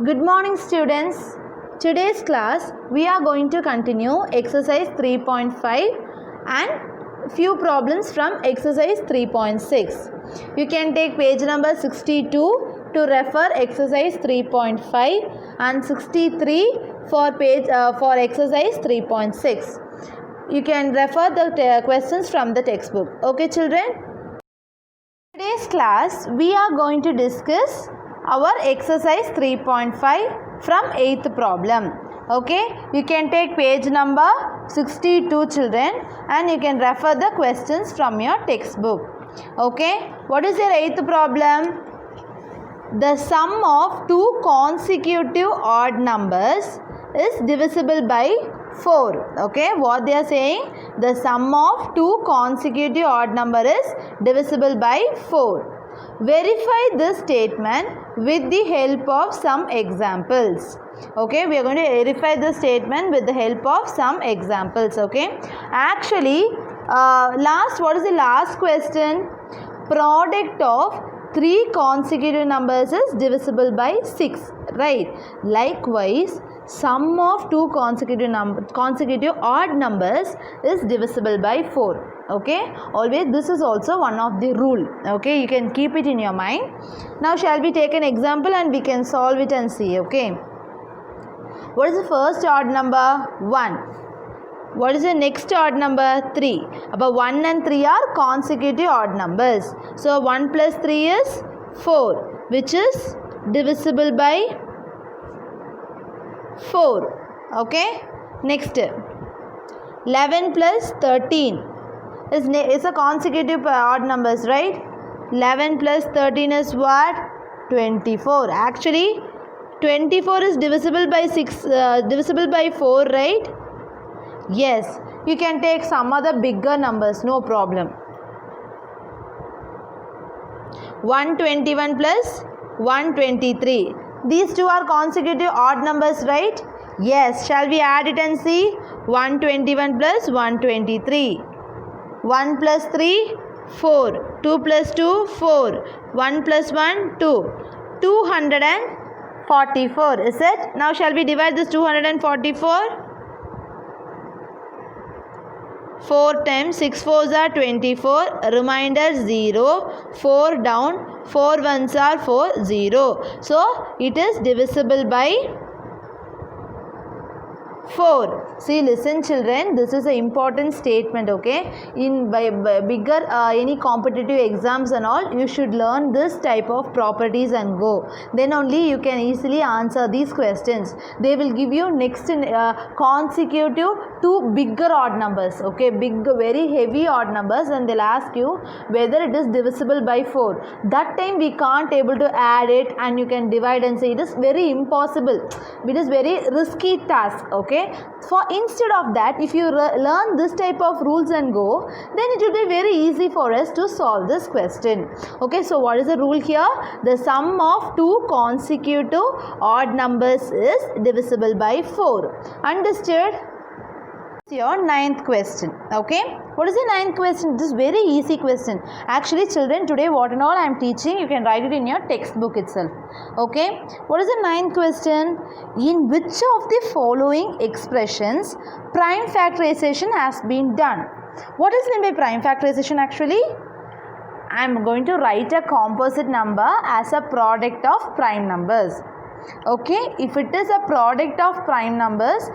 Good morning students. Today's class we are going to continue exercise 3.5 and few problems from exercise 3.6. You can take page number 62 to refer exercise 3.5 and 63 for exercise 3.6. You can refer the questions from the textbook. Okay children? Today's class we are going to discuss our exercise 3.5 from 8th problem. Okay, you can take page number 62 children and you can refer the questions from your textbook. Okay, what is your 8th problem? The sum of two consecutive odd numbers is divisible by 4. Okay, what they are saying? The sum of two consecutive odd number is divisible by 4. Verify this statement with the help of some examples. Okay, we are going to verify the statement with the help of some examples. Okay, actually, what is the last question? Product of 3 consecutive numbers is divisible by 6, right? Likewise, sum of 2 consecutive odd numbers is divisible by 4. Okay, always this is also one of the rule. Okay, you can keep it in your mind. Now shall we take an example and we can solve it and see. Okay, what is the first odd number? 1. What is the next odd number? 3. About 1 and 3 are consecutive odd numbers. So 1 plus 3 is 4, which is divisible by 4. Okay, next 11 plus 13 is a consecutive odd numbers, right? 11 plus 13 is what? 24. Actually 24 is divisible by 4, right? Yes, you can take some other bigger numbers, no problem. 121 plus 123. These two are consecutive odd numbers, right? Yes, shall we add it and see? 121 plus 123. 1 plus 3, 4. 2 plus 2, 4. 1 plus 1, 2. 244, is it? Now shall we divide this 244? 4 times 6 4s are 24, remainder 0, 4 down, 4 1s are 4, 0. So, it is divisible by 4. See, listen children, this is an important statement. Okay, in bigger any competitive exams and all, you should learn this type of properties and go, then only you can easily answer these questions. They will give you next consecutive 2 bigger odd numbers. Okay, big very heavy odd numbers, and they'll ask you whether it is divisible by 4. That time we can't able to add it and you can divide and say it is very impossible. It is very risky task. Okay, for instead of that, if you learn this type of rules and go, then it will be very easy for us to solve this question. Okay, so what is the rule here? The sum of 2 consecutive odd numbers is divisible by 4. Understood? Your 9th question. Okay, what is the 9th question? This is very easy question. Actually children, today what and all I am teaching, you can write it in your textbook itself. Okay, what is the 9th question? In which of the following expressions prime factorization has been done? What is meant by prime factorization actually? I am going to write a composite number as a product of prime numbers. Okay, if it is a product of prime numbers,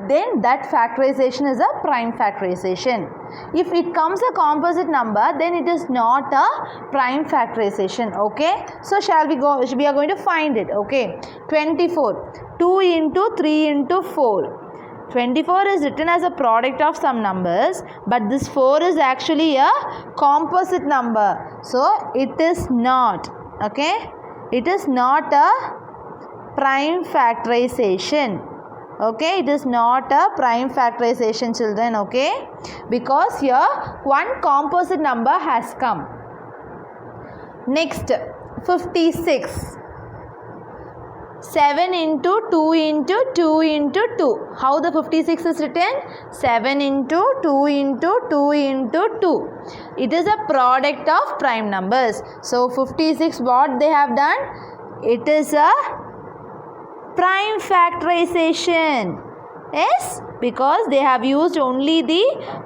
then that factorization is a prime factorization. If it comes a composite number, then it is not a prime factorization. Okay, so shall we go? We are going to find it. Okay, 24, 2 into 3 into 4. 24 is written as a product of some numbers, but this 4 is actually a composite number, so it is not. Okay, it is not a prime factorization. Okay, it is not a prime factorization children. Okay, because here one composite number has come. Next, 56. 7 into 2 into 2 into 2. How the 56 is written? 7 into 2 into 2 into 2. It is a product of prime numbers. So 56 what they have done? It is a prime factorization. Yes, because they have used only the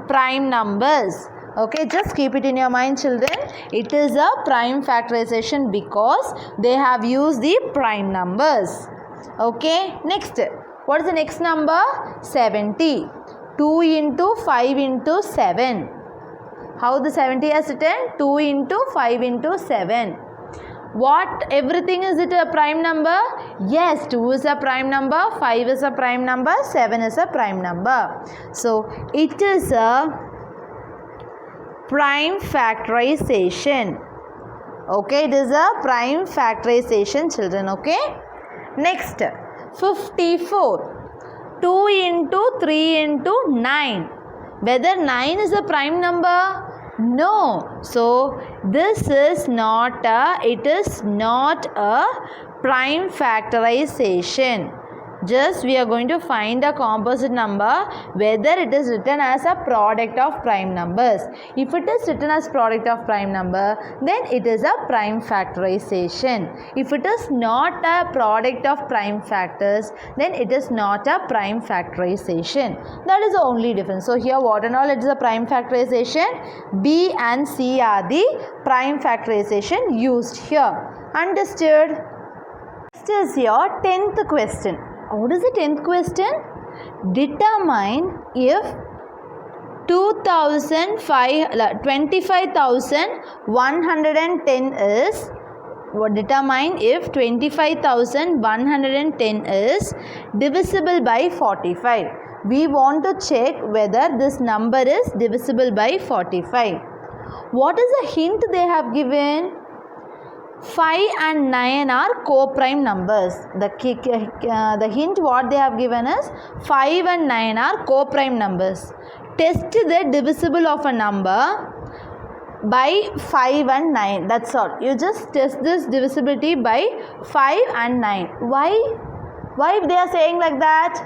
prime numbers. Okay, just keep it in your mind, children. It is a prime factorization because they have used the prime numbers. Okay, next. What is the next number? 70. 2 into 5 into 7. How the 70 has written? 2 into 5 into 7. What? Everything is it a prime number? Yes, 2 is a prime number, 5 is a prime number, 7 is a prime number. So, it is a prime factorization. Okay, it is a prime factorization, children. Okay. Next, 54. 2 into 3 into 9. Whether 9 is a prime number? No. So, this is not a prime factorization. Just we are going to find a composite number whether it is written as a product of prime numbers. If it is written as product of prime number, then it is a prime factorization. If it is not a product of prime factors, then it is not a prime factorization. That is the only difference. So here what and all it is a prime factorization. B and C are the prime factorization used here. Understood? Next is your 10th question. What is the 10th question? Determine if 25,110 is determine if 25,110 is divisible by 45. We want to check whether this number is divisible by 45. What is the hint they have given? 5 and 9 are co-prime numbers. The hint what they have given is 5 and 9 are co-prime numbers. Test the divisible of a number by 5 and 9. That's all. You just test this divisibility by 5 and 9. Why? Why they are saying like that?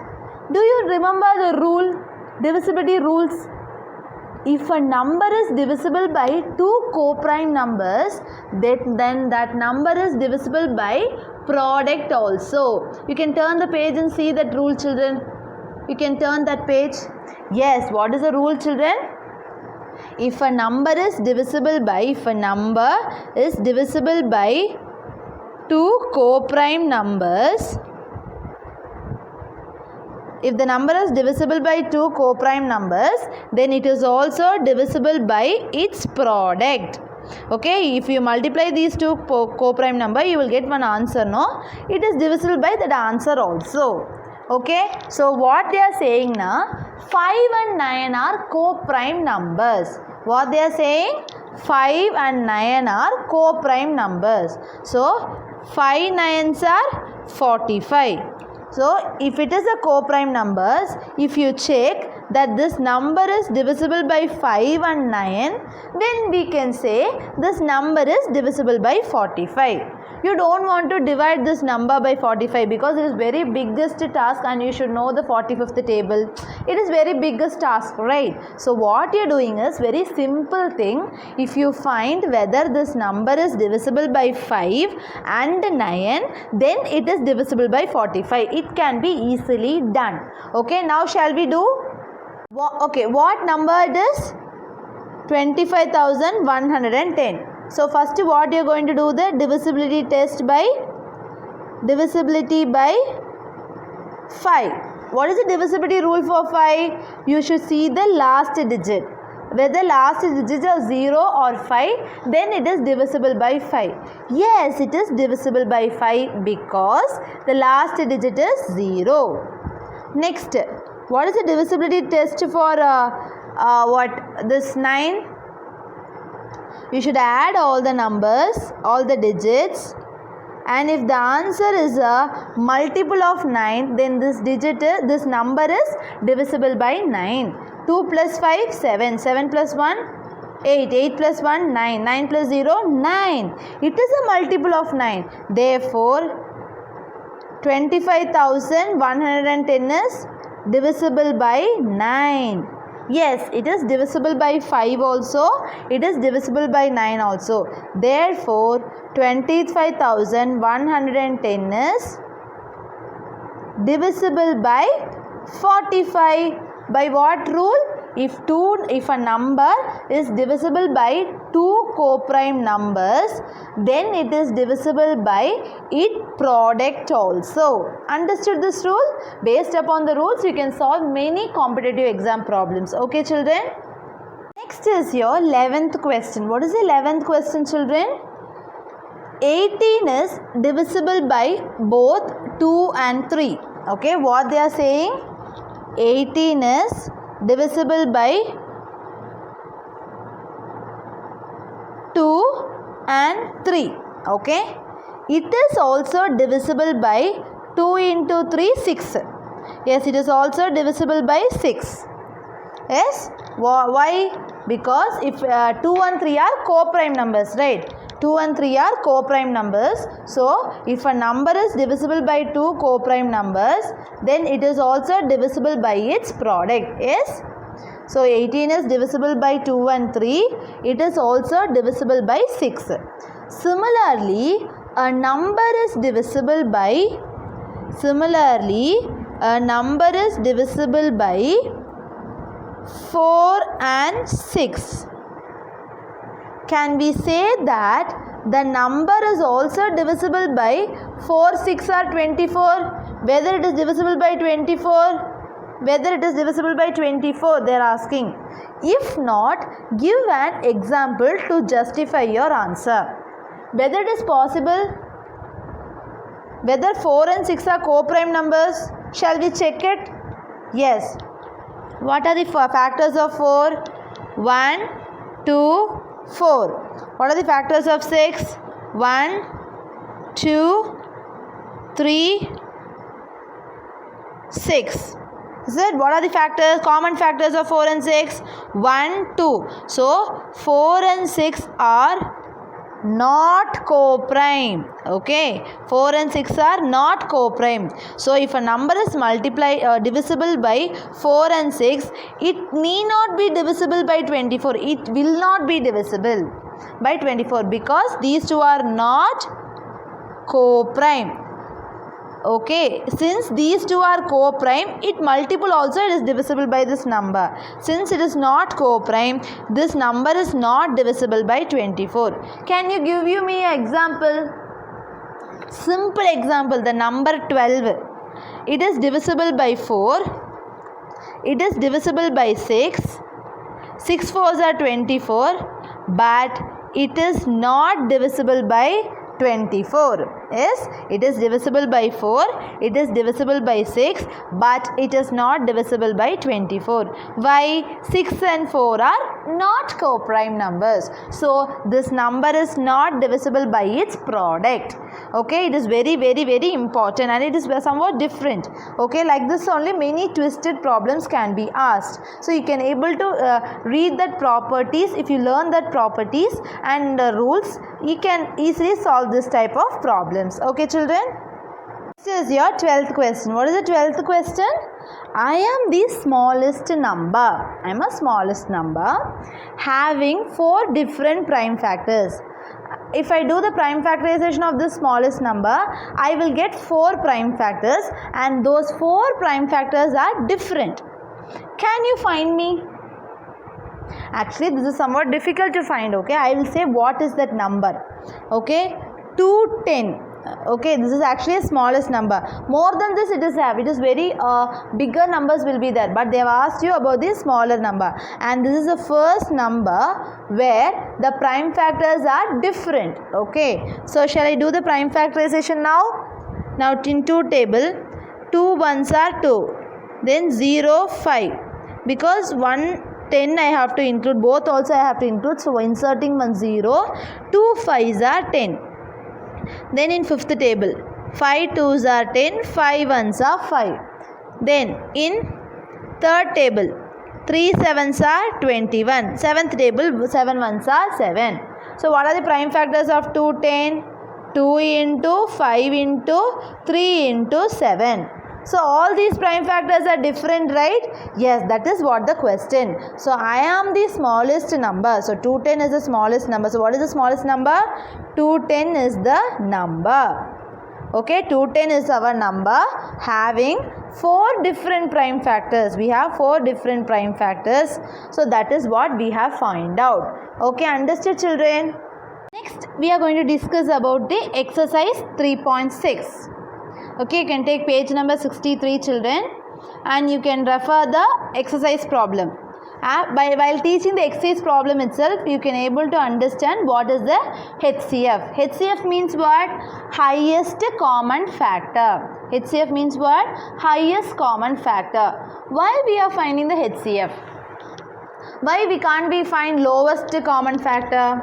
Do you remember the rule? Divisibility rules. If a number is divisible by 2 co-prime numbers, then that number is divisible by product also. You can turn the page and see that rule, children. You can turn that page. Yes, what is the rule, children? If a number is divisible by 2 co-prime numbers, if the number is divisible by 2 co-prime numbers, then it is also divisible by its product. Okay, if you multiply these 2 co-prime number, you will get one answer, no? It is divisible by that answer also. Okay, so what they are saying now, 5 and 9 are co-prime numbers. What they are saying? 5 and 9 are co-prime numbers. So, 5 9s are 45. So, if it is a co-prime numbers, if you check that this number is divisible by 5 and 9, then we can say this number is divisible by 45. You don't want to divide this number by 45 because it is very biggest task and you should know the 45th table. It is very biggest task, right? So, what you are doing is very simple thing. If you find whether this number is divisible by 5 and 9, then it is divisible by 45. It can be easily done. Okay, now shall we do? Okay, what number it is? 25,110. So, first what you are going to do? The divisibility test by 5. What is the divisibility rule for 5? You should see the last digit. Whether last digit is 0 or 5, then it is divisible by 5. Yes, it is divisible by 5 because the last digit is 0. Next, what is the divisibility test for this 9? You should add all the numbers, all the digits, and if the answer is a multiple of 9, then this number is divisible by 9. 2 plus 5, 7. 7 plus 1, 8. 8 plus 1, 9. 9 plus 0, 9. It is a multiple of 9. Therefore, 25,110 is divisible by 9. Yes, it is divisible by 5 also. It is divisible by 9 also. Therefore, 25,110 is divisible by 45. By what rule? If a number is divisible by two co-prime numbers, then it is divisible by its product also. Understood this rule? Based upon the rules, you can solve many competitive exam problems. Okay, children? Next is your 11th question. What is the 11th question, children? 18 is divisible by both 2 and 3. Okay, what they are saying? 18 is divisible by 2 and 3. Okay, it is also divisible by 2 into 3, 6. Yes, it is also divisible by 6. Yes, why? Because if 2 and 3 are co-prime numbers, right? 2 and 3 are co-prime numbers. So, if a number is divisible by 2 co-prime numbers, then it is also divisible by its product. Yes. So, 18 is divisible by 2 and 3. It is also divisible by 6. Similarly, a number is divisible by 4 and 6. Can we say that the number is also divisible by 4, 6 or 24? Whether it is divisible by 24? Whether it is divisible by 24, they are asking. If not, give an example to justify your answer. Whether it is possible? Whether 4 and 6 are co-prime numbers? Shall we check it? Yes. What are the factors of 4? 1, 2, 4. What are the factors of 6? 1, 2, 3, 6. Is it? What are the factors? Common factors of 4 and 6? 1, 2. So, 4 and 6 are not co-prime. Okay, 4 and 6 are not co-prime. So if a number is divisible by 4 and 6, it need not be divisible by 24. It will not be divisible by 24 because these two are not co-prime. Okay, since these two are co-prime, it multiple also is divisible by this number. Since it is not co-prime, this number is not divisible by 24. Can you give me an example? Simple example, the number 12. It is divisible by 4. It is divisible by 6. 6 4s are 24. But it is not divisible by 24. Yes, it is divisible by 4, it is divisible by 6, but it is not divisible by 24. Why? 6 and 4 are not co-prime numbers. So, this number is not divisible by its product. Okay, it is very, very, very important and it is somewhat different. Okay, like this only many twisted problems can be asked. So, you can able to read that properties. If you learn that properties and rules, you can easily solve this type of problems. Okay, children? This is your 12th question. What is the 12th question? I am the smallest number. I am a smallest number having 4 different prime factors. If I do the prime factorization of the smallest number, I will get 4 prime factors and those 4 prime factors are different. Can you find me? Actually, this is somewhat difficult to find. Okay, I will say what is that number. Okay, 210. Okay, this is actually a smallest number. More than this it is very bigger numbers will be there, but they have asked you about the smaller number, and this is the first number where the prime factors are different. Okay, so shall I do the prime factorization now? Now in 2 table, 2 ones are 2, then 0 5, because 1 10 I have to include, both also I have to include, so inserting 1 0, 2 5s are 10. Then in 5th table, 5 2s are 10, 5 1s are 5. Then in 3rd table, 3 7s are 21. 7th table, 7 1s are 7. So what are the prime factors of 210? 2 into 5 into 3 into 7. So all these prime factors are different, right? Yes, that is what the question. So I am the smallest number. So 210 is the smallest number. So what is the smallest number? 210 is the number. Okay, 210 is our number having 4 different prime factors. We have 4 different prime factors. So that is what we have found out. Okay, understood children? Next, we are going to discuss about the exercise 3.6. Okay, you can take page number 63 children and you can refer the exercise problem. While teaching the exercise problem itself, you can able to understand what is the HCF. HCF means what? Highest common factor. HCF means what? Highest common factor. Why we are finding the HCF? Why we can't be find lowest common factor?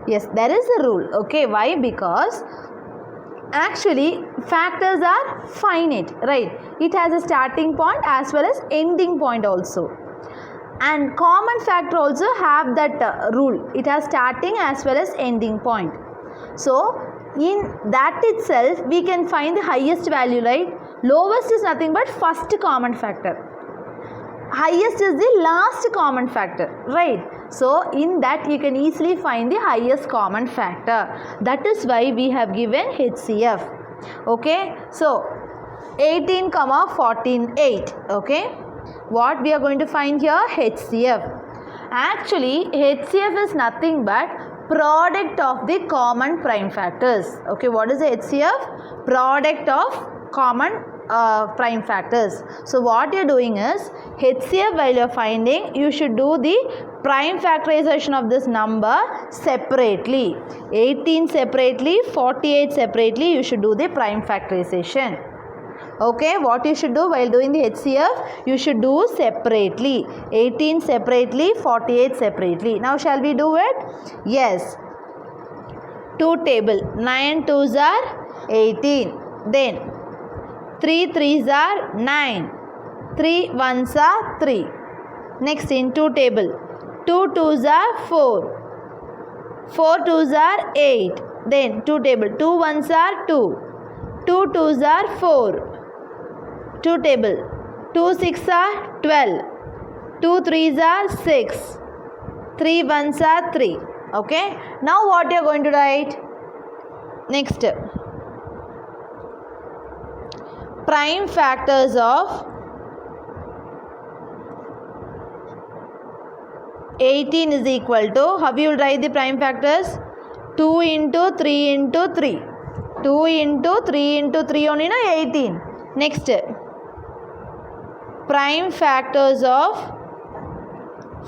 Yes, there is a rule. Okay, why? Because actually factors are finite, right? It has a starting point as well as ending point also. And common factor also have that rule. It has starting as well as ending point. So in that itself we can find the highest value, right? Lowest is nothing but first common factor. Highest is the last common factor, right? So in that you can easily find the highest common factor. That is why we have given HCF. Okay, so 18, 14, 8. Okay, what we are going to find here? HCF. Actually HCF is nothing but product of the common prime factors. Okay, what is the HCF? Product of common prime factors. So what you are doing is HCF, while you are finding, you should do the prime factorization of this number separately. 18 separately, 48 separately, you should do the prime factorization. Okay, what you should do while doing the HCF? You should do separately. 18 separately, 48 separately. Now shall we do it? Yes. 2 table. 9 2s are 18. Then 3 3s are 9. 3 1s are 3. Next in 2 table. 2 2s are 4. 4 2s are 8. Then 2 table. 2 1s are 2. 2 2s are 4. 2 table. 2 6 are 12. 2 3s are 6. 3 1s are 3. Okay. Now what you are going to write? Next. Prime factors of 18 is equal to, how you will write the prime factors? 2 into 3 into 3. 2 into 3 into 3 only, no? 18. Next. Prime factors of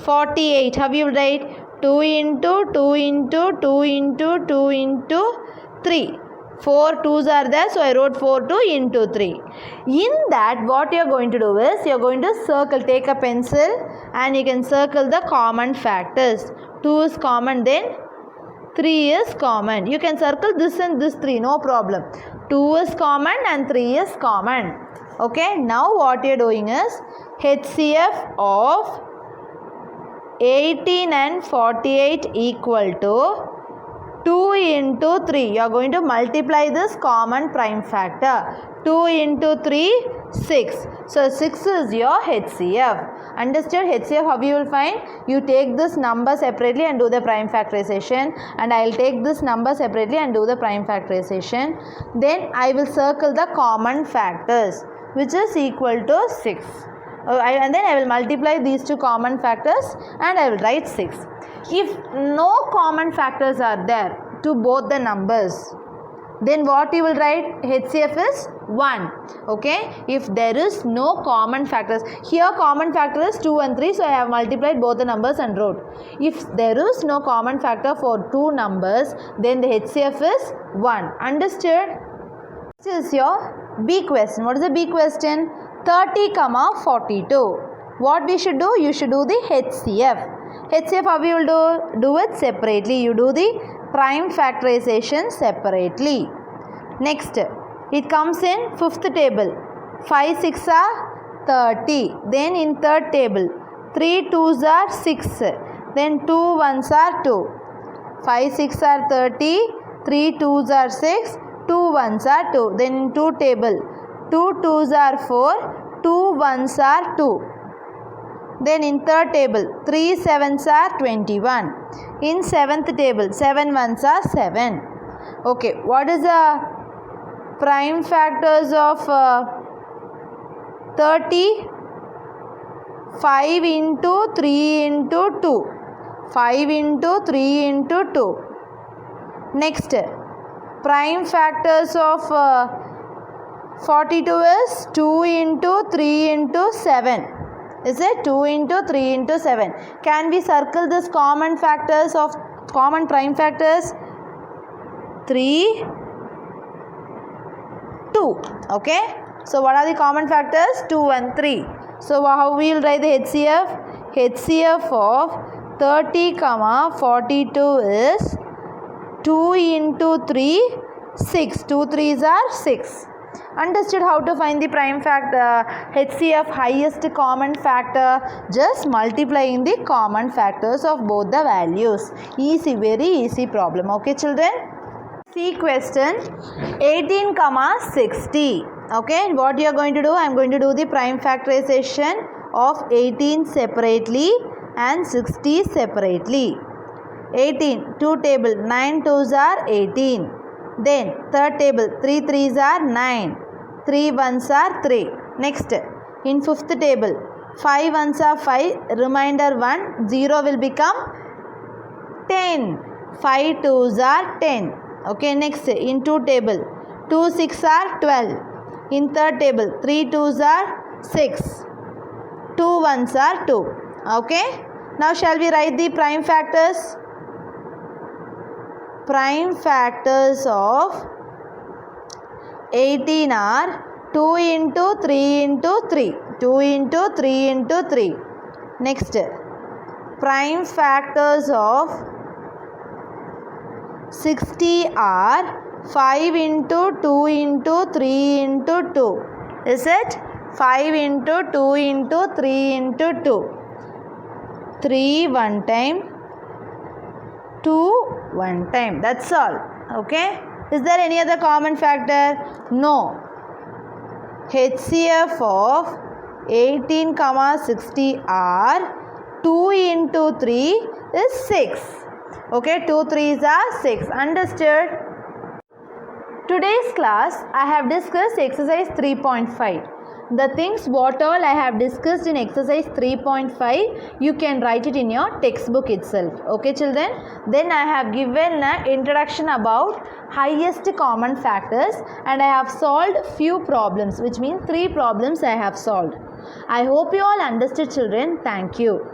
48. How you will write? 2 into 2 into 2 into 2 into 3. 4 2s are there, so I wrote 4 2 into 3. In that, what you are going to do is, you are going to circle, take a pencil and you can circle the common factors. 2 is common, then 3 is common. You can circle this and this 3, no problem. 2 is common and 3 is common. Okay, now what you are doing is HCF of 18 and 48 equal to 2 into 3. You are going to multiply this common prime factor. 2 into 3, 6. So 6 is your HCF. Understood? HCF, how you will find? You take this number separately and do the prime factorization, and I will take this number separately and do the prime factorization. Then I will circle the common factors, which is equal to 6. And then I will multiply these two common factors and I will write 6. If no common factors are there to both the numbers, then what you will write? HCF is 1. Okay, if there is no common factors, here common factor is 2 and 3, so I have multiplied both the numbers and wrote. If there is no common factor for two numbers, then the HCF is 1. Understood? This is your B question. What is the B question? 30, 42. What we should do? You should do the HCF. HCF, how you will do it separately. You do the prime factorization separately. Next, it comes in fifth table. 5 6 are 30. Then in third table, 3 2s are 6. Then 2 1s are 2. 5 6 are 30. 3 2s are 6. 2 1s are 2. Then in 2 table, 2 2s are 4. 2 1s are 2. Then in third table, 3 7s are 21. In seventh table, 7 1s are 7. Okay, what is the prime factors of 30, 5 into 3 into 2, 5 into 3 into 2. Next, prime factors of 42 is 2 into 3 into 7. Is it 2 into 3 into 7? Can we circle this common factors of common prime factors? 3, 2. Okay. So what are the common factors? 2 and 3. So how we will write the HCF? HCF of 30, 42 is 2 into 3, 6. 2 3s are 6. Understood how to find the prime factor, HCF highest common factor? Just multiplying the common factors of both the values. Easy, very easy problem. Okay children? See question 18, 60. Okay, what you are going to do? I am going to do the prime factorization of 18 separately and 60 separately. 18, 2 table, 9 2s are 18. Then third table, 3 3s are 9. 3 1s are 3. Next, in fifth table, 5 1s are 5. Remainder 1, 0 will become 10. 5 2s are 10. Okay, next, in 2 table, 2 6 are 12. In third table, 3 2s are 6. 2 1s are 2. Okay. Now shall we write the prime factors? Prime factors of 18 are 2 into 3 into 3. 2 into 3 into 3. Next, prime factors of 60 are 5 into 2 into 3 into 2. Is it? 5 into 2 into 3 into 2. 3 one time, 2 one time. That's all. Okay. Is there any other common factor? No. HCF of 18, 60 are 2 into 3 is 6. Okay. 2 3s are 6. Understood? Today's class I have discussed exercise 3.5. The things what all I have discussed in exercise 3.5, you can write it in your textbook itself. Okay children? Then I have given an introduction about highest common factors and I have solved few problems, which means 3 problems I have solved. I hope you all understood children. Thank you.